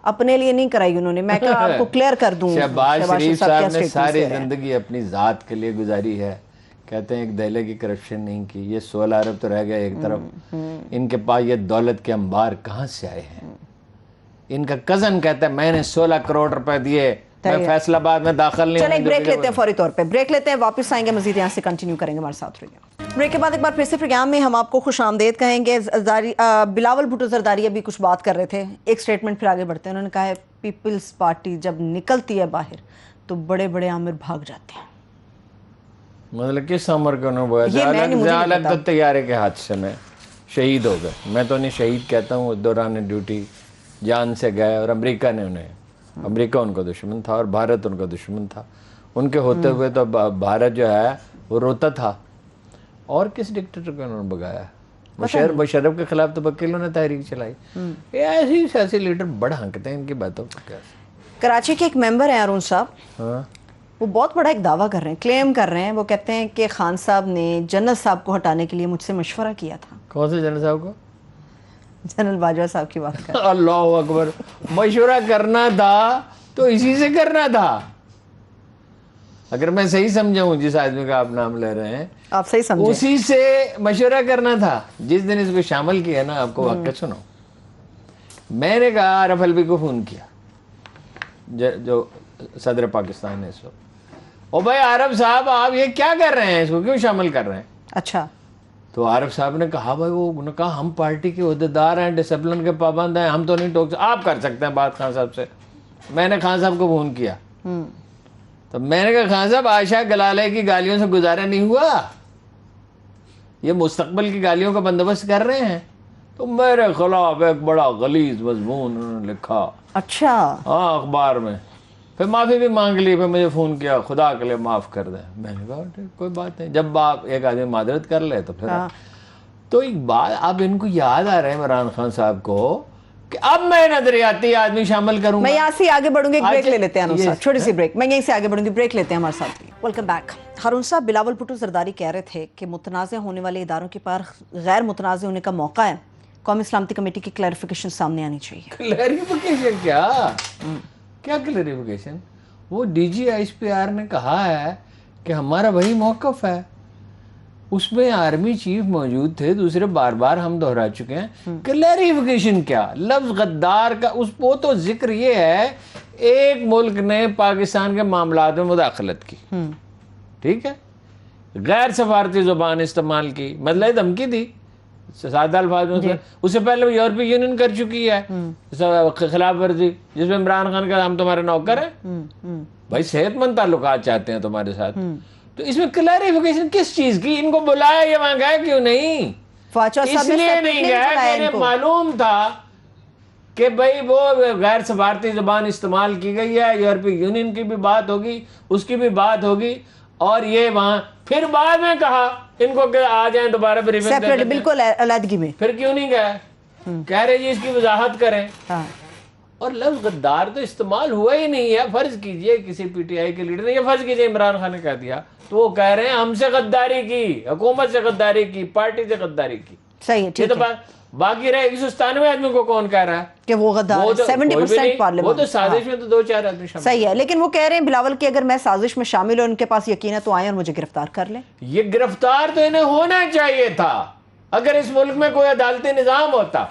اپنے لیے نہیں کرائی انہوں نے. میں کہا آپ کو کلیئر کر دوں. شہباز شریف صاحب نے ساری زندگی اپنی ذات کے لیے گزاری ہے. کہتے ہیں ایک دہلے کی کرپشن نہیں کی, یہ 16 ارب تو رہ گیا ایک طرف, ان کے پاس یہ دولت کے انبار کہاں سے آئے ہیں. ان کا کزن کہتا ہے میں نے 16 کروڑ روپے دیے, میں فیصل آباد میں داخل نہیں. چلیں بریک لیتے ہیں, فوری طور پہ بریک لیتے ہیں, واپس آئیں گے, مزید یہاں سے کنٹینیو کریں گے, ہمارے ساتھ رہیے. بریک کے بعد ایک بار پھر سے پروگرام میں ہم آپ کو خوش آمدید کہیں گے. بلاول بھٹو زرداری ابھی کچھ بات کر رہے تھے, ایک سٹیٹمنٹ پھر آگے بڑھتے ہیں. انہوں نے کہا ہے پیپلز پارٹی جب نکلتی ہے باہر تو بڑے بڑے آمر بھاگ جاتے ہیں. مطلب کس عمر کے انہوں نے الگ طیارے کے حادثے میں شہید ہو گئے. میں تو انہیں شہید کہتا ہوں, دوران ڈیوٹی جان سے گئے, اور امریکہ نے انہیں, امریکہ ان کا دشمن تھا اور بھارت ان کا دشمن تھا. ان کے ہوتے ہوئے تو بھارت جو ہے وہ روتا تھا. اور کس ڈکٹیٹر کو انہوں نے بگایا؟ مشرف کے خلاف تو وکیلوں نے تحریک چلائی. یہ ایسی سیاسی لیڈر بڑا ہنکتے ہیں ان کی باتوں کو. کراچی کے ایک ممبر ہیں ہارون صاحب, وہ بہت بڑا ایک دعویٰ کر رہے ہیں, کلیم کر رہے ہیں. وہ کہتے ہیں کہ خان صاحب نے جنرل صاحب کو ہٹانے کے لیے مجھ سے مشورہ کیا تھا. کون سے جنرل صاحب کو؟ جنرل باجوہ صاحب کی بات کر. اللہ اکبر, مشورہ کرنا تھا تو اسی سے کرنا تھا. اگر میں صحیح سمجھا ہوں جس آدمی کا آپ نام لے رہے ہیں, آپ صحیح سمجھے, اسی سے مشورہ کرنا تھا. جس دن اس کو شامل کیا نا, آپ کو واقعہ سنو, میں نے کہا عارف الوی کو فون کیا جو صدر پاکستان ہے اس وقت, او بھائی عارف صاحب آپ یہ کیا کر رہے ہیں, اس کو کیوں شامل کر رہے ہیں؟ اچھا. تو عارف صاحب نے کہا بھائی, وہ نے کہا ہم پارٹی کے عہدیدار ہیں, ڈسپلن کے پابند ہیں, ہم تو نہیں ٹوک سکتے. آپ کر سکتے ہیں بات خان صاحب سے. میں نے خان صاحب کو فون کیا, تو میں نے کہا خان صاحب عائشہ گلالے کی گالیوں سے گزارا نہیں ہوا, یہ مستقبل کی گالیوں کا بندوبست کر رہے ہیں. تو میرے خلاف ایک بڑا غلیظ مضمون انہوں نے لکھا, اچھا ہاں اخبار میں. پھر معافی بھی مانگ لی, پھر مجھے فون کیا خدا کے لیے معاف کر دیں. میں نے کہا ٹھیک کوئی بات نہیں, جب آپ ایک آدمی معذرت کر لے تو پھر تو ایک بات اب ان کو یاد آ رہا ہے عمران خان صاحب کو کہ اب میں نظریاتی آدمی شامل کروں گا. میں یہاں سے آگے بڑھوں گی, ایک بریک لے لیتے ہیں انور صاحب, چھوٹی سی بریک. میں یہیں سے آگے بڑھوں گی, بریک لیتے ہیں ہمارے ساتھ. Welcome back. ہارون صاحب, بلاول بھٹو زرداری کہہ رہے تھے کہ متنازع ہونے والے اداروں کے پاس غیر متنازع ہونے کا موقع ہے, قومی سلامتی کمیٹی کی کلیریفیکیشن سامنے آنی چاہیے. کلیریفیکیشن کیا کلیریفیکیشن؟ وہ D G S P R نے کہا ہے کہ ہمارا وہی موقف ہے. اس میں آرمی چیف موجود تھے, دوسرے بار بار ہم دہرا چکے ہیں. کلیریفیکیشن کیا؟ لفظ غدار کا وہ تو ذکر یہ ہے ایک ملک نے پاکستان کے معاملات میں مداخلت کی, ٹھیک ہے, غیر سفارتی زبان استعمال کی, مطلب دھمکی دی سادہ الفاظ میں. اس سے پہلے یورپی یونین کر چکی ہے خلاف ورزی, جس میں عمران خان کا ہم تمہارے نوکر ہیں, بھائی صحت مند تعلقات چاہتے ہیں تمہارے ساتھ. تو اس میں کلیریفیکیشن کس چیز کی؟ ان کو بلایا یا وہاں گئے کیوں نہیں؟ اس لیے نہیں گئے کہ انہیں معلوم تھا کہ بھئی وہ غیر سفارتی زبان استعمال کی گئی ہے, یورپی یونین کی بھی بات ہوگی, اس کی بھی بات ہوگی, اور یہ وہاں پھر بعد میں کہا ان کو کہ آ جائیں دوبارہ بریفنگ دے, بالکل علیحدگی میں. پھر کیوں نہیں گئے؟ کہہ رہے جی اس کی وضاحت کریں. اور لفظ غدار تو استعمال ہوا ہی نہیں ہے. فرض کیجئے کسی پی ٹی آئی کے لیڈر نے, یہ فرض کیجئے عمران خان نے کہہ دیا, تو وہ کہہ رہے ہیں ہم سے غداری کی, حکومت سے غداری کی, پارٹی سے غداری کی. صحیح ہے, ٹھیک ہے. باقی رہے 197 آدمی کو کون کہہ رہا ہے کہ وہ غدار ہے؟ 70% پارلیمان. وہ تو سازش میں تو 2-4 آدمی شامل. صحیح ہے, لیکن وہ کہہ رہے ہیں بلاول کہ اگر میں سازش میں شامل ہوں, ان کے پاس یقین ہے تو آئیں اور مجھے گرفتار کر لیں. یہ گرفتار تو انہیں ہونا چاہیے تھا اگر اس ملک میں کوئی عدالتی نظام ہوتا.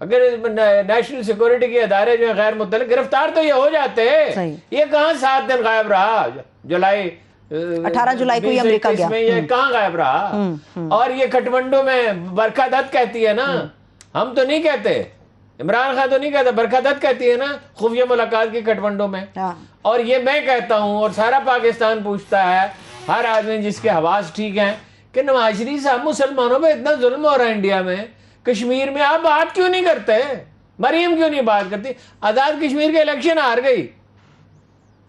اگر نیشنل سیکورٹی کے ادارے جو ہیں غیر متعلق, گرفتار تو یہ ہو جاتے. یہ کہاں 7 دن غائب رہا؟ جولائی 18 جولائی کو یہ امریکہ گیا, یہ کہاں غائب رہا؟ اور یہ کھٹمنڈو میں برکھا دت کہتی ہے نا, ہم تو نہیں کہتے, عمران خان تو نہیں کہتا, برکھا دت کہتی ہے نا خفیہ ملاقات کی کھٹمنڈو میں. اور یہ میں کہتا ہوں اور سارا پاکستان پوچھتا ہے, ہر آدمی جس کے حواس ٹھیک ہیں, کہ نواز شریف صاحب مسلمانوں پہ اتنا ظلم ہو رہا ہے انڈیا میں, کشمیر میں آپ بات کیوں نہیں کرتے؟ مریم کیوں نہیں بات کرتی؟ آزاد کشمیر کے الیکشن ہار گئی,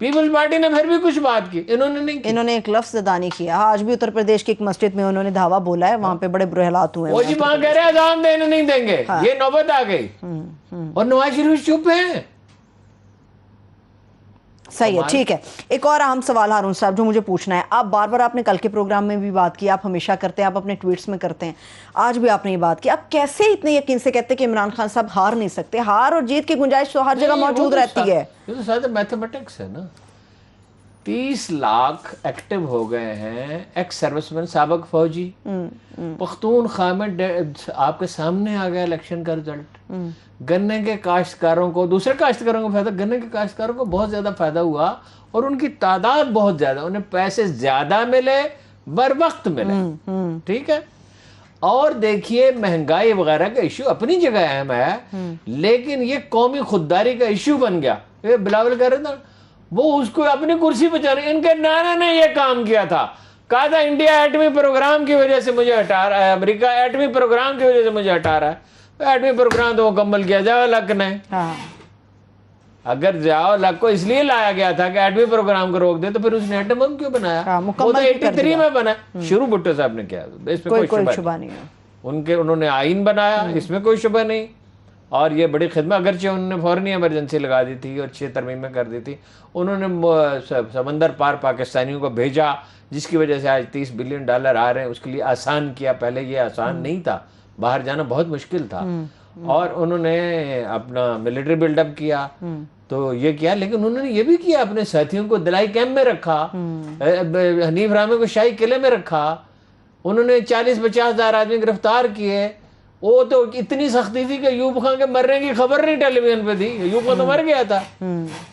پیپلز پارٹی نے پھر بھی کچھ بات کی, انہوں نے نہیں کی. انہوں نے ایک لفظ ادا نہیں کیا. آج بھی اتر پردیش کی ایک مسجد میں انہوں نے دھاوا بولا ہے, وہاں پہ بڑے برے حالات ہوئے ہیں. وہ جی وہاں کہہ رہے ہیں اذان دینے نہیں دیں گے, یہ نوبت آ گئی, اور نواز شریف چپ ہیں. صحیح ہے, ٹھیک ہے. ایک اور اہم سوال ہارون صاحب جو مجھے پوچھنا ہے, آپ بار بار آپ نے کل کے پروگرام میں بھی بات کی, آپ ہمیشہ کرتے ہیں, آپ اپنے ٹویٹس میں کرتے ہیں, آج بھی آپ نے یہ بات کی, آپ کیسے اتنے یقین سے کہتے ہیں کہ عمران خان صاحب ہار نہیں سکتے؟ ہار اور جیت کی گنجائش تو ہر جگہ موجود رہتی ہے. یہ تو ساتھ میتھمیٹکس ہے نا. 30 لاکھ ایکٹیو ہو گئے ہیں ایکس سروس مین, سابق فوجی. پختونخوا میں آپ کے سامنے آ گیا الیکشن کا رزلٹ. گنے کے کاشتکاروں کو, دوسرے کاشتکاروں کو فائدہ, گنے کے کاشتکاروں کو بہت زیادہ فائدہ ہوا, اور ان کی تعداد بہت زیادہ, انہیں پیسے زیادہ ملے, بر وقت ملے, ٹھیک ہے. اور دیکھیے مہنگائی وغیرہ کا ایشو اپنی جگہ اہم ہے, لیکن یہ قومی خودداری کا ایشو بن گیا. یہ بلاول کہہ رہے تھا وہ اس کو اپنی کرسی پہ چل رہے, ان کے نانا نے یہ کام کیا تھا, کہا تھا انڈیا ایٹمی پروگرام کی وجہ سے مجھے ہٹا رہا ہے, امریکہ ایٹمی پروگرام کی وجہ سے مجھے ہٹا رہا ہے. ایٹمی پروگرام تو مکمل کیا ضیاء الحق نے. اگر ضیاء الحق کو اس لیے لایا گیا تھا کہ ایٹمی پروگرام کو روک دے, تو پھر اس نے ایٹم بم کیوں بنایا؟ وہ تو 83 میں بنا, شروع بھٹو صاحب نے کیا, اس میں کوئی شبہ نہیں. انہوں نے آئین بنایا, اس میں کوئی شبہ نہیں. اور یہ بڑی خدمت, اگرچہ انہوں نے فوراً ایمرجنسی لگا دی تھی اور 6 ترمیمیں کر دی تھی, انہوں نے سمندر پار پاکستانیوں کو بھیجا, جس کی وجہ سے آج $30 بلین آ رہے ہیں, اس کے لیے آسان کیا. پہلے یہ آسان نہیں تھا, باہر جانا بہت مشکل تھا. اور انہوں نے اپنا ملٹری بلڈ اپ کیا, تو یہ کیا, لیکن انہوں نے یہ بھی کیا, اپنے ساتھیوں کو دلائی کیمپ میں رکھا, حنیف رحمی کو شاہی قلعے میں رکھا, انہوں نے 40-50 ہزار آدمی گرفتار کیے. وہ تو اتنی سختی تھی کہ ایوب خان کے مرنے کی خبر نہیں ٹیلی ویژن پہ تھی, ایوب خان تو مر گیا تھا,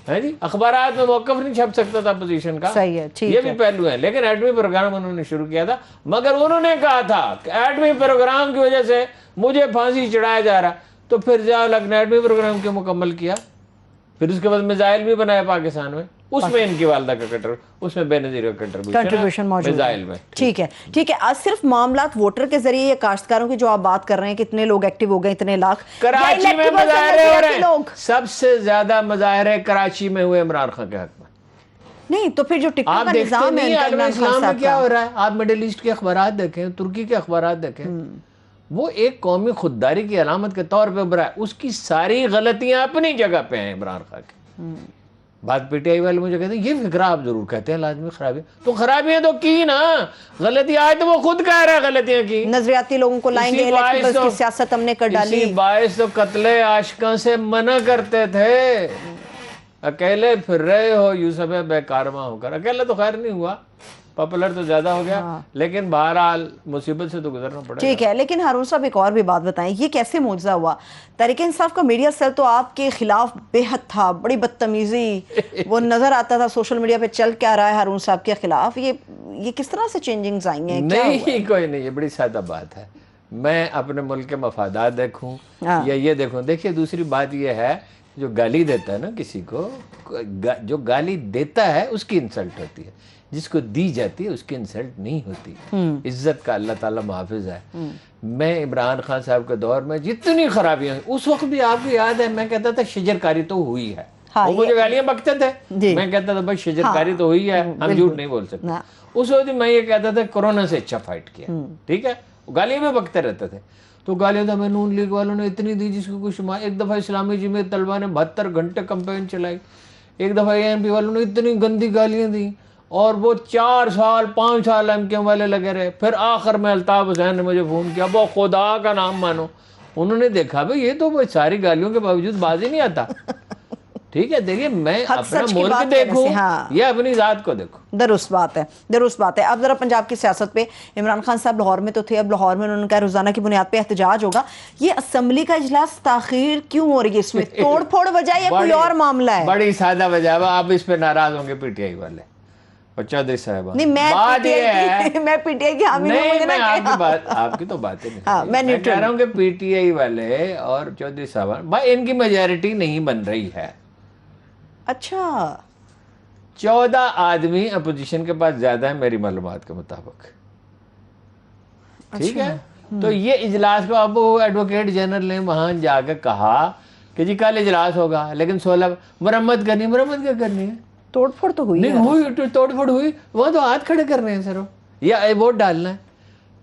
ہے جی, اخبارات میں موقف نہیں چھپ سکتا تھا اپوزیشن کا. یہ بھی پہلو ہے. لیکن ایٹمی پروگرام انہوں نے شروع کیا تھا, مگر انہوں نے کہا تھا کہ ایٹمی پروگرام کی وجہ سے مجھے پھانسی چڑھایا جا رہا, تو پھر ضیاء الحق نے ایٹمی پروگرام کیوں مکمل کیا؟ پھر اس کے بعد میزائل بھی بنایا پاکستان میں. اس میں ان کی والدہ کا اس میں بے نظیر کا کنٹریبیوشن موجود میزائل میں. ٹھیک ہے ٹھیک ہے. آج صرف معاملات ووٹر کے ذریعے یا کاشتکاروں کی جو آپ بات کر رہے ہیں کتنے لوگ ایکٹیو ہو گئے اتنے لاکھ, کراچی میں مظاہرے ہو رہے ہیں, سب سے زیادہ مظاہرے کراچی میں ہوئے عمران خان کے حق میں. نہیں تو پھر جو ٹکٹوں کا نظام ہے عالم اسلام میں کیا ہو رہا ہے, آپ مڈل ایسٹ کے اخبارات دیکھیں, ترکی کے اخبارات دیکھیں, وہ ایک قومی خودداری کی علامت کے طور پہ ابھرا ہے. اس کی ساری غلطیاں اپنی جگہ پہ ہیں عمران خان کی. بات پی ٹی آئی والے مجھے کہتے ہیں یہ فکرہ آپ ضرور کہتے ہیں لازمی خرابی, تو خرابیاں تو کی نا, غلطی آئے تو وہ خود کہہ رہا ہے غلطیاں کی. نظریاتی لوگوں کو لائیں گے, الیکٹیبلز کی سیاست ہم نے کر ڈالی. اسی باعث تو قتل عاشقاں سے منع کرتے تھے. اکیلے پھر رہے ہو یوسف بے کارما ہو کر. اکیلے تو خیر نہیں ہوا, پاپولر تو زیادہ ہو گیا, لیکن بہرحال مصیبت سے تو گزرنا پڑے گا. ٹھیک ہے, لیکن ہارون صاحب ایک اور بھی بات بتائیں, یہ کیسے معجزہ ہوا؟ تحریک انصاف کا میڈیا سیل تو آپ کے خلاف بے حد تھا, بڑی بدتمیزی وہ نظر آتا تھا سوشل میڈیا پہ چل کیا رہا ہے ہارون صاحب کے خلاف. یہ کس طرح سے چینجنگز آئی ہیں؟ نہیں کوئی نہیں, یہ بڑی سادہ بات ہے. میں اپنے ملک کے مفادات دیکھوں یا یہ دیکھوں. دیکھیے دوسری بات یہ ہے, جو گالی دیتا ہے نا کسی کو, جو گالی دیتا ہے اس کی انسلٹ ہوتی ہے, جس کو دی جاتی ہے اس کی انسلٹ نہیں ہوتی. عزت کا اللہ تعالیٰ محافظ ہے. میں عمران خان صاحب کے دور میں جتنی خرابیاں, اس وقت بھی آپ کو یاد ہے میں کہتا تھا شجرکاری تو ہوئی ہے, وہ مجھے گالیاں بکتے تھے, میں کہتا تھا بھائی شجرکاری تو ہوئی ہے, ہم جھوٹ نہیں بول سکتے. اس وقت میں یہ کہتا تھا کورونا سے اچھا فائٹ کیا, ٹھیک ہے, گالیاں بھی بکتے رہتے تھے. تو گالیاں تو ہمیں نون لیگ والوں نے اتنی دی جس کو کچھ شمار. ایک دفعہ اسلامی جمعیت طلبہ نے 72 گھنٹے کمپین چلائی. ایک دفعہ اے ایم پی والوں نے اتنی گندی گالیاں دی, اور وہ 4 سال 5 سال ایم کیو والے لگے رہے. پھر آخر میں الطاف حسین نے مجھے فون کیا, وہ خدا کا نام مانو, انہوں نے دیکھا بھائی یہ تو ساری گالیوں کے باوجود باز ہی نہیں آتا. ٹھیک ہے, دیکھیے میں اپنا ملک دیکھوں یا اپنی ذات کو دیکھوں. درست بات ہے, درست بات ہے. اب ذرا پنجاب کی سیاست پہ, عمران خان صاحب لاہور میں تو تھے, اب لاہور میں انہوں نے کہا روزانہ کی بنیاد پہ احتجاج ہوگا. یہ اسمبلی کا اجلاس تاخیر کیوں ہو رہی ہے؟ اس میں توڑ پھوڑ وجہ یا کوئی اور معاملہ ہے؟ بڑی سادہ وجہ ہے, آپ اس پہ ناراض ہوں گے پی ٹی آئی والے اور چودھری صاحب. نہیں میں پی ٹی آئی کی حامی نہیں, میں آپ کی بات, آپ کی تو باتیں نہیں, میں کہہ رہا ہوں کہ پی ٹی آئی والے اور چودھری صاحب بھائی ان کی میجارٹی نہیں بن رہی ہے. اچھا 14 آدمی اپوزیشن کے پاس زیادہ ہیں میری معلومات کے مطابق, ٹھیک ہے. تو یہ اجلاس کو اب ایڈوکیٹ جنرل نے وہاں جا کے کہا کہ جی کل اجلاس ہوگا, لیکن 16 مرمت کرنی. مرمت کیا کرنی ہے؟ توڑ پھوڑ تو ہوئی نہیں ہوئی, توڑ پھوڑ ہوئی, وہ تو ہاتھ کھڑے کر رہے ہیں سر, یا ووٹ ڈالنا ہے.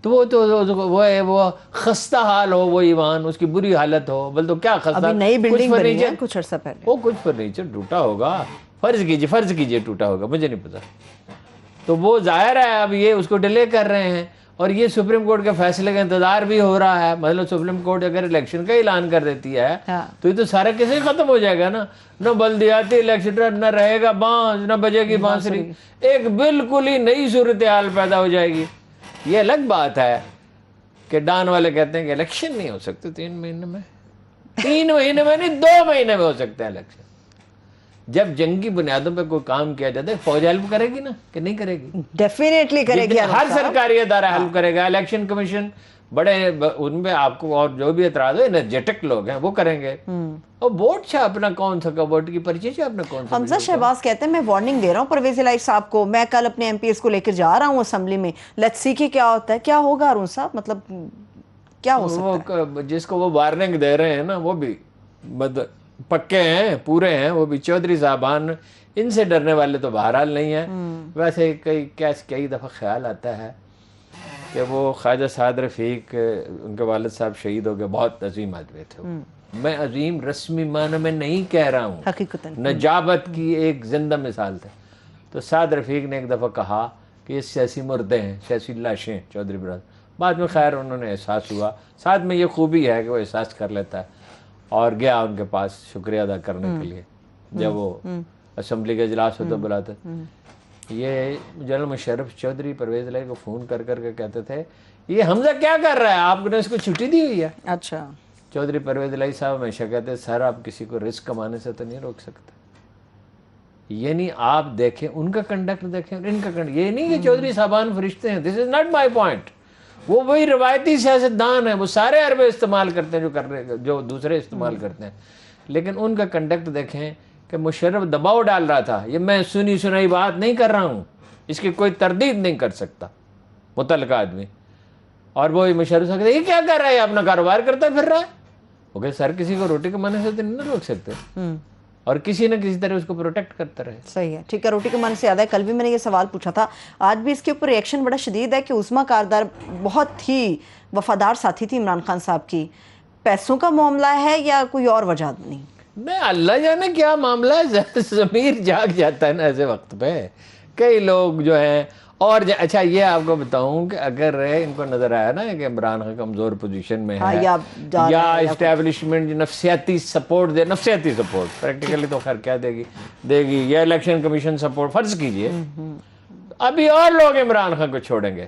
تو وہ خستہ حال ہو, وہ ایوان اس کی بری حالت ہو, بل تو کیا خستہ, نئی بلڈنگ بنی ہے کچھ عرصہ پہلے, وہ کچھ فرنیچر ٹوٹا ہوگا, فرض کیجئے ٹوٹا ہوگا, مجھے نہیں پتا. تو وہ ظاہر ہے اب یہ اس کو ڈیلے کر رہے ہیں, اور یہ سپریم کورٹ کے فیصلے کا انتظار بھی ہو رہا ہے. مطلب سپریم کورٹ اگر الیکشن کا اعلان کر دیتی ہے تو یہ تو سارا کیسے ختم ہو جائے گا نا. نہ بلدیاتی الیکشن, نہ رہے گا بانس, نہ بجے گی بانسری, ایک بالکل ہی نئی صورتحال پیدا ہو جائے گی. یہ الگ بات ہے کہ ڈان والے کہتے ہیں کہ الیکشن نہیں ہو سکتے 3 مہینے میں, 3 مہینے میں نہیں 2 مہینے میں ہو سکتا ہے الیکشن. جب جنگی بنیادوں پہ کوئی کام کیا جاتا ہے, فوج ہیلپ کرے گی نا کہ نہیں کرے گی؟ ڈیفینیٹلی کرے گی, ہر سرکاری ادارہ ہیلپ کرے گا. الیکشن کمیشن بڑے ان میں آپ کو اور جو بھی اعتراض ہو, انرجیٹک لوگ ہیں وہ کریں گے. اور ووٹ چھاپنا کون سا, ووٹ کی پرچی چھاپنا کون سا؟ حمزہ شہباز کہتے ہیں میں وارننگ دے رہا ہوں پرویز الہی صاحب کو, میں کل اپنے ایم پی ایس کو لے کر جا رہا ہوں اسمبلی میں, لیٹس سی کہ کیا ہوتا ہے. کیا ہوگا ہارون صاحب, مطلب کیا ہو سکتا ہے؟ جس کو وہ وارننگ دے رہے ہیں نا وہ بھی پکے ہیں, پورے ہیں, وہ بھی چودھری صاحبان. ان سے ڈرنے والے تو بہرحال نہیں ہیں. ویسے کئی دفعہ خیال آتا ہے کہ وہ خواجہ سعد رفیق, ان کے والد صاحب شہید ہو گئے, بہت عظیم آدمی تھے. میں عظیم رسمی معنی میں نہیں کہہ رہا ہوں, حقیقتاً نجابت کی ایک زندہ مثال تھے. تو سعد رفیق نے ایک دفعہ کہا کہ یہ سیاسی مردے ہیں, سیاسی لاشیں چودھری برادر. بعد میں خیر انہوں نے احساس ہوا, ساتھ میں یہ خوبی ہے کہ وہ احساس کر لیتا ہے, اور گیا ان کے پاس شکریہ ادا کرنے کے لیے. جب وہ اسمبلی کے اجلاس ہوتا بلاتے, یہ جنرل مشرف چودھری پرویز الہی کو فون کر کے کہتے تھے یہ حمزہ کیا کر رہا ہے, آپ نے اس کو چھٹی دی ہوئی ہے؟ اچھا. چودھری پرویز الہی صاحب ہمیشہ کہتے ہیں سر آپ کسی کو رسک کمانے سے تو نہیں روک سکتے. یعنی آپ دیکھیں ان کا کنڈکٹ دیکھیں اور ان کا کنڈکٹ, یہ نہیں کہ چودھری صاحبان فرشتے ہیں, دس از ناٹ مائی پوائنٹ. وہ وہی روایتی سیاستدان ہیں, وہ سارے حربے استعمال کرتے ہیں جو دوسرے استعمال کرتے ہیں, لیکن ان کا کنڈکٹ دیکھیں کہ کہ مشرف دباؤ ڈال رہا تھا. یہ میں سنی سنائی بات نہیں کر رہا ہوں, اس کی کوئی تردید نہیں کر سکتا متعلقہ آدمی. اور وہ مشرف سے کہتے یہ کیا کر رہا ہے, اپنا کاروبار کرتا پھر رہا ہے. وہ کہ سر کسی کو روٹی کمانے سے نہیں روک سکتے, اور کسی نہ کسی طرح اس کو پروٹیکٹ کرتا رہے. صحیح ہے, ٹھیک ہے. روٹی کمانے سے یاد ہے, کل بھی میں نے یہ سوال پوچھا تھا, آج بھی اس کے اوپر ریئیکشن بڑا شدید ہے کہ عظمیٰ کاردار بہت ہی وفادار ساتھی تھی عمران خان صاحب کی. پیسوں کا معاملہ ہے یا کوئی اور وجہ نہیں؟ میں اللہ جانے کیا معاملہ ہے, ضمیر جاگ جاتا ہے نا ایسے وقت پہ. کئی لوگ جو ہیں اور اچھا یہ آپ کو بتاؤں کہ اگر ان کو نظر آیا نا کہ عمران خان کمزور پوزیشن میں ہے یا اسٹیبلشمنٹ نفسیاتی سپورٹ دے, نفسیاتی سپورٹ پریکٹیکلی تو خیر کیا دے گی, یا الیکشن کمیشن سپورٹ فرض کیجئے, ابھی اور لوگ عمران خان کو چھوڑیں گے.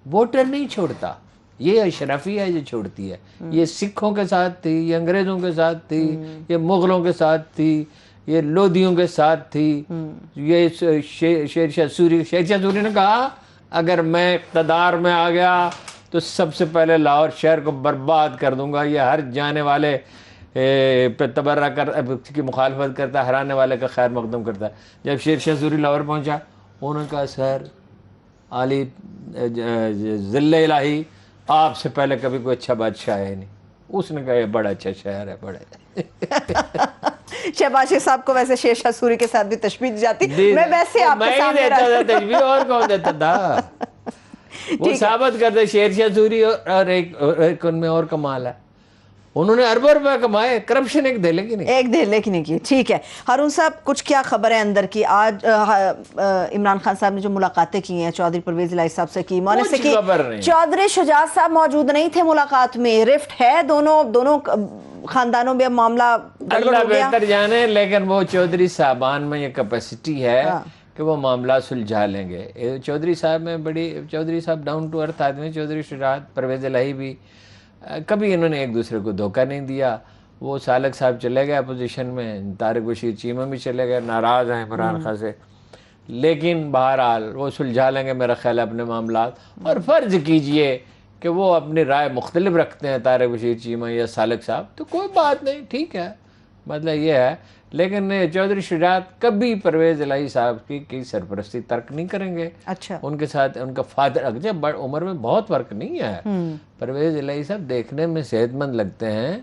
ووٹر نہیں چھوڑتا, یہ اشرفی ہے جو چھوڑتی ہے. یہ سکھوں کے ساتھ تھی, یہ انگریزوں کے ساتھ تھی, یہ مغلوں کے ساتھ تھی, یہ لودھیوں کے ساتھ تھی. یہ شیر شاہ سوری نے کہا اگر میں اقتدار میں آ گیا تو سب سے پہلے لاہور شہر کو برباد کر دوں گا. یہ ہر جانے والے پہ تبرہ کی مخالفت کرتا ہے, ہرانے والے کا خیر مقدم کرتا ہے. جب شیر شاہ سوری لاہور پہنچا, انہوں نے کہا سر علی ذل الہی آپ سے پہلے کبھی کوئی اچھا بادشاہ ہے نہیں. اس نے کہا یہ بڑا اچھا شہر ہے, بڑے. شہباز شریف صاحب کو ویسے شیر شاہ سوری کے ساتھ بھی تشبیہ دی جاتی, میں ویسے آپ کے سامنے دیتا تھا تشبیہ, اور کون دیتا تھا. وہ ثابت کرتے شیر شاہ سوری اور ایک ان میں اور کمال ہے, انہوں نے اربوں روپے کمائے, کرپشن ایک دھیلے کی نہیں کی. ٹھیک ہے ہارون صاحب, کچھ کیا خبر ہے اندر کی؟ آج عمران خان صاحب نے جو ملاقاتیں کی ہیں چودھری پرویز الہی صاحب سے کی, مانے سے کی چودھری شجاعت صاحب موجود نہیں تھے ملاقات میں. رفٹ ہے دونوں خاندانوں میں, معاملہ اللہ بہتر جانے, لیکن وہ چودھری صاحبان میں یہ کیپیسٹی ہے کہ وہ معاملہ سلجھا لیں گے. چودھری صاحب میں چودھری صاحب ڈاؤن ٹو ارتھ آدمی. چودھری شجاعت پرویز الہی بھی کبھی انہوں نے ایک دوسرے کو دھوکہ نہیں دیا. وہ سالک صاحب چلے گئے اپوزیشن میں, طارق بشیر چیمہ بھی چلے گئے, ناراض ہیں عمران خان سے, لیکن بہرحال وہ سلجھا لیں گے میرا خیال ہے اپنے معاملات. اور فرض کیجئے کہ وہ اپنی رائے مختلف رکھتے ہیں طارق بشیر چیمہ یا سالک صاحب, تو کوئی بات نہیں, ٹھیک ہے. مطلب یہ ہے, لیکن چودھری شجاعت کبھی پرویز الہی صاحب کی سرپرستی ترک نہیں کریں گے. اچھا, ان کے ساتھ ان کا فادر, جب عمر میں بہت فرق نہیں ہے, پرویز الہی صاحب دیکھنے میں صحت مند لگتے ہیں,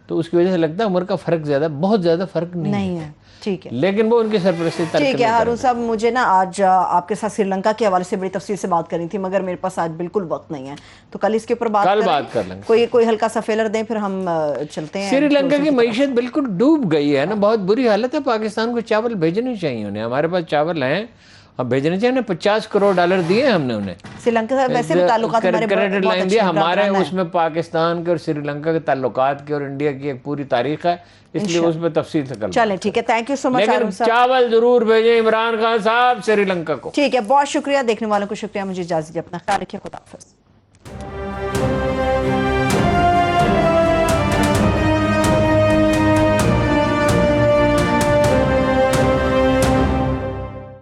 تو اس کی وجہ سے لگتا ہے عمر کا فرق بہت زیادہ فرق نہیں ہے. ٹھیک ہے, لیکن وہ ان کی سرپرستی ترک نہیں. ٹھیک ہے ہارون صاحب, مجھے نا آج آپ کے ساتھ سری لنکا کے حوالے سے بڑی تفصیل سے بات کرنی تھی, مگر میرے پاس آج بالکل وقت نہیں ہے, تو کل اس کے اوپر بات کر لیں گے. کوئی ہلکا سا فیلر دیں, پھر ہم چلتے ہیں. سری لنکا کی معیشت بالکل ڈوب گئی ہے نا, بہت بری حالت ہے. پاکستان کو چاول بھیجنے چاہیے انہیں, ہمارے پاس چاول ہیں, اب بھیجنے چاہیے. $50 کروڑ دیے ہم نے انہیں. سری لنکا سے ویسے بھی تعلقات کریڈٹ لائن دیا ہمارے, اس میں پاکستان کے اور سری لنکا کے تعلقات کے اور انڈیا کی ایک پوری تاریخ ہے, اس لیے اس میں تفصیل سے کریں. چلیں ٹھیک ہے, تھینک یو سو مچ. لیکن چاول ضرور بھیجیں عمران خان صاحب سری لنکا کو. ٹھیک ہے, بہت شکریہ. دیکھنے والوں کو شکریہ. مجھے اجازت دیجیے, اپنا خیال رکھیے. خدا حافظ.